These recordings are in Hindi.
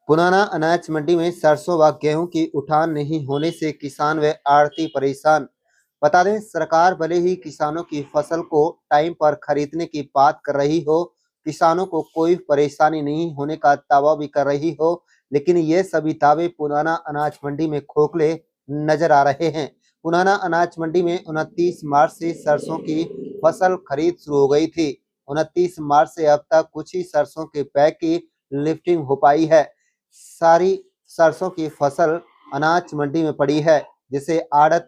पुराना अनाज मंडी में सरसों व गेहूं की उठान नहीं होने से किसान व आड़ती परेशान। बता दें, सरकार भले ही किसानों की फसल को टाइम पर खरीदने की बात कर रही हो, किसानों को कोई परेशानी नहीं होने का दावा भी कर रही हो, लेकिन ये सभी दावे पुराना अनाज मंडी में खोखले नजर आ रहे हैं। पुराना अनाज मंडी में 29 मार्च से सरसों की फसल खरीद शुरू हो गई थी। 29 मार्च से अब तक कुछ ही सरसों के बैग की लिफ्टिंग हो पाई है। सारी सरसों की फसल अनाज मंडी में पड़ी है, जिसे आड़त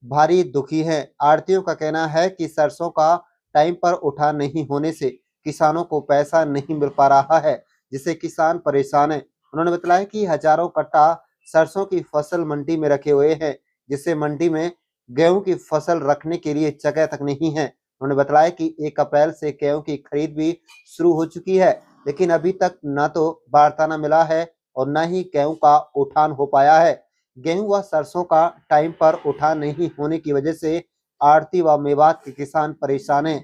भारी दुखी है। आड़तियों का कहना है कि सरसों का टाइम पर उठान नहीं होने से किसानों को पैसा नहीं मिल पा रहा है, जिससे किसान परेशान है। उन्होंने बताया कि हजारों कट्टा सरसों की फसल मंडी में रखे हुए हैं, जिससे मंडी में गेहूं की फसल रखने के लिए जगह तक नहीं है। उन्होंने बताया कि 1 अप्रैल से गेहूं की खरीद भी शुरू हो चुकी है, लेकिन अभी तक न तो बारदाना मिला है और न ही गेहूं का उठान हो पाया है। गेहूं व सरसों का टाइम पर उठान नहीं होने की वजह से आड़ती व मेवात के किसान परेशान हैं।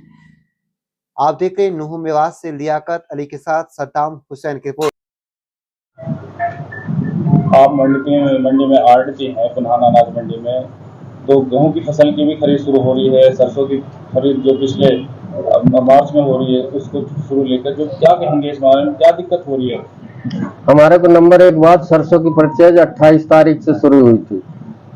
आप देख रहे हैं नुह मेवात से लियाकत अली के साथ सद्दाम हुसैन की रिपोर्ट। आप मंडी में आड़ती हैं, पुराना अनाज मंडी में तो गेहूं की फसल की भी खरीद शुरू हो रही है। सरसों की खरीद जो पिछले मार्च में हो रही है, उसको शुरू लेकर जो क्या कहेंगे इस बारे में, क्या दिक्कत हो रही है? हमारे को नंबर 1 बात, सरसों की परचेज 28 तारीख से शुरू हुई थी,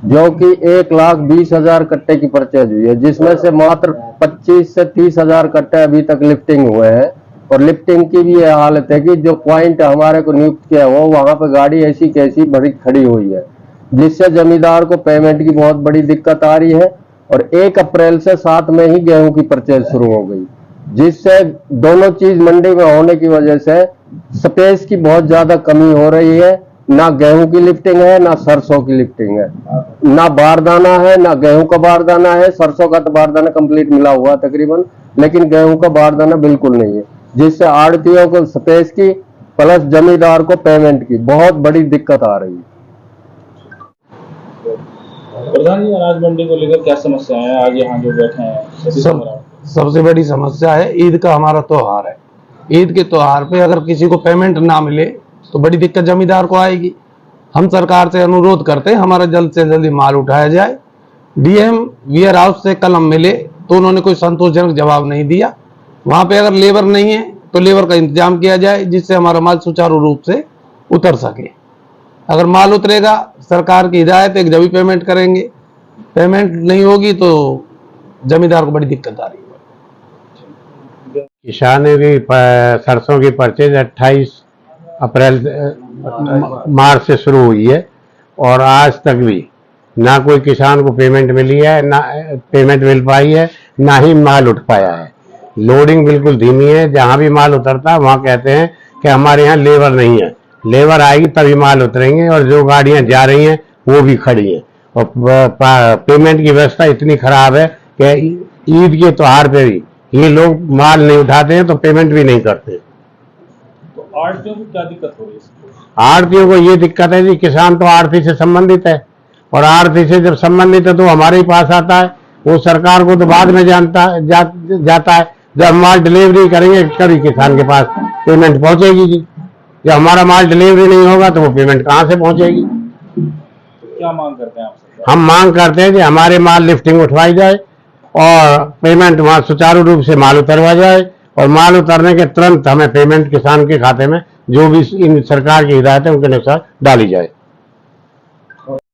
जो कि 1,20,000 कट्टे की परचेज हुई है, जिसमें से मात्र 25 से 30,000 कट्टे अभी तक लिफ्टिंग हुए हैं। और लिफ्टिंग की भी यह हालत है कि जो पॉइंट हमारे को नियुक्त किया हुआ, वहां पर गाड़ी ऐसी कैसी भरी खड़ी हुई है, जिससे जमींदार को पेमेंट की बहुत बड़ी दिक्कत आ रही है। और 1 अप्रैल से 7 में ही गेहूं की परचेज शुरू हो गई, जिससे दोनों चीज मंडी में होने की वजह से स्पेस की बहुत ज्यादा कमी हो रही है। ना गेहूं की लिफ्टिंग है, ना सरसों की लिफ्टिंग है, ना बारदाना है, ना गेहूं का बारदाना है। सरसों का तो बारदाना कंप्लीट मिला हुआ तकरीबन, लेकिन गेहूं का बारदाना बिल्कुल नहीं है, जिससे आड़तियों को स्पेस की प्लस जमींदार को पेमेंट की बहुत बड़ी दिक्कत आ रही है। प्रधान जी, अनाज मंडी को लेकर क्या समस्या है? आज यहाँ जो बैठे हैं, सबसे बड़ी समस्या है ईद का हमारा त्योहार है। ईद के त्योहार पे अगर किसी को पेमेंट ना मिले तो बड़ी दिक्कत जमींदार को आएगी। हम सरकार से अनुरोध करते हैं हमारा जल्द से जल्दी माल उठाया जाए। डीएम वेयर हाउस से कल हम मिले तो उन्होंने कोई संतोषजनक जवाब नहीं दिया। वहां पे अगर लेबर नहीं है तो लेबर का इंतजाम किया जाए, जिससे हमारा माल सुचारू रूप से उतर सके। अगर माल उतरेगा, सरकार की हिदायत है कि जब भी पेमेंट करेंगे, पेमेंट नहीं होगी तो जमींदार को बड़ी दिक्कत आ रही है। किसान की सरसों की परचेज 28 अप्रैल मार्च से शुरू हुई है और आज तक भी ना कोई किसान को पेमेंट मिली है, ना पेमेंट मिल पाई है, ना ही माल उठ पाया है। लोडिंग बिल्कुल धीमी है। जहां भी माल उतरता है वहां कहते हैं कि हमारे यहाँ लेबर नहीं है, लेबर आएगी तभी माल उतरेंगे। और जो गाड़ियां जा रही हैं वो भी खड़ी हैं। और पेमेंट की व्यवस्था इतनी खराब है कि ईद के त्योहार पे भी ये लोग माल नहीं उठाते हैं तो पेमेंट भी नहीं करते। तो आड़तियों को क्या दिक्कत हो रही है? आड़तियों को ये दिक्कत है कि किसान तो आड़ती से संबंधित है, और आड़ती से जब संबंधित है तो हमारे ही पास आता है। वो सरकार को तो बाद में जाता है। जब माल डिलीवरी करेंगे तभी किसान के पास पेमेंट पहुंचेगी जी। जब हमारा माल डिलीवरी नहीं होगा तो वो पेमेंट कहाँ से पहुंचेगी? तो क्या मांग करते हैं आप? हम मांग करते हैं कि हमारे माल लिफ्टिंग उठवाई जाए और पेमेंट वहां सुचारू रूप से माल उतरवा जाए, और माल उतरने के तुरंत हमें पेमेंट किसान के खाते में जो भी इन सरकार की हिदायत है उनके अनुसार डाली जाए।